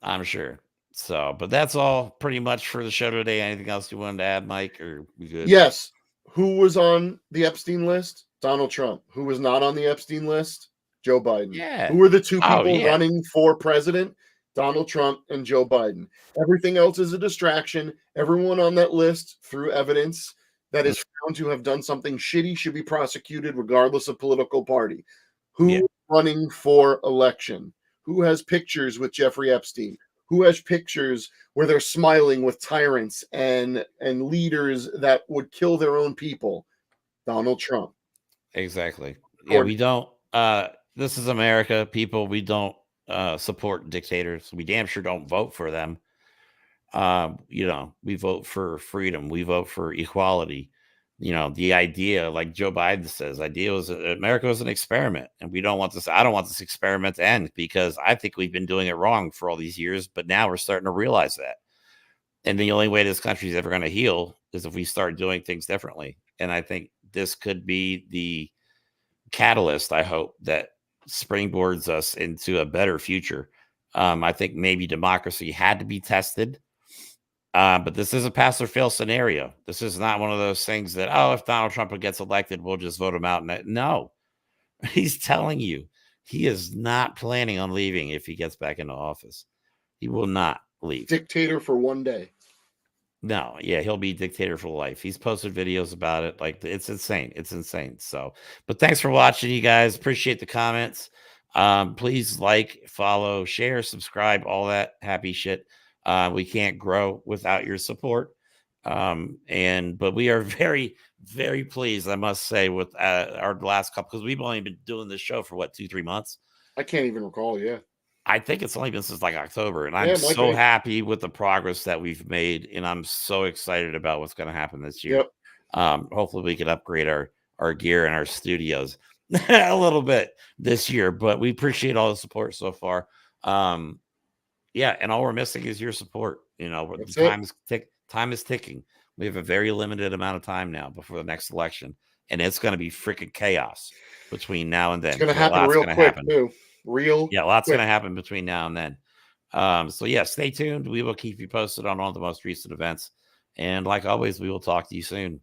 I'm sure. So, but that's all pretty much for the show today. Anything else you wanted to add, Mike? Or we good? Yes. Who was on the Epstein list? Donald Trump. Who was not on the Epstein list? Joe Biden. Yeah. Who were the two people running for president? Donald Trump and Joe Biden. Everything else is a distraction. Everyone on that list, through evidence that is found to have done something shitty, should be prosecuted regardless of political party. Who is running for election? Who has pictures with Jeffrey Epstein? Who has pictures where they're smiling with tyrants and leaders that would kill their own people? Donald Trump. Exactly. Yeah, we don't. This is America, people. We don't support dictators. We damn sure don't vote for them. We vote for freedom. We vote for equality. The idea, like Joe Biden says, America was an experiment, and we don't want this. I don't want this experiment to end because I think we've been doing it wrong for all these years, but now we're starting to realize that. And the only way this country is ever going to heal is if we start doing things differently. And I think this could be the catalyst, I hope, that springboards us into a better future. I think maybe democracy had to be tested. But this is a pass or fail scenario. This is not one of those things that, if Donald Trump gets elected, we'll just vote him out. No, he's telling you he is not planning on leaving if he gets back into office. He will not leave. Dictator for one day. No, yeah, he'll be dictator for life. He's posted videos about it. Like, it's insane. It's insane. So, but thanks for watching, you guys. Appreciate the comments. Please like, follow, share, subscribe, all that happy shit. We can't grow without your support. But we are very, very pleased, I must say, with our last couple, because we've only been doing this show for 2-3 months. I can't even recall. Yeah. I think it's only been since like October, and I'm so happy with the progress that we've made, and I'm so excited about what's going to happen this year. Hopefully we can upgrade our gear and our studios a little bit this year, but we appreciate all the support so far. And all we're missing is your support. Time is ticking. We have a very limited amount of time now before the next election, and it's going to be freaking chaos between now and then. It's going to happen real quick too. Lots going to happen between now and then. Stay tuned. We will keep you posted on all the most recent events, and like always, we will talk to you soon.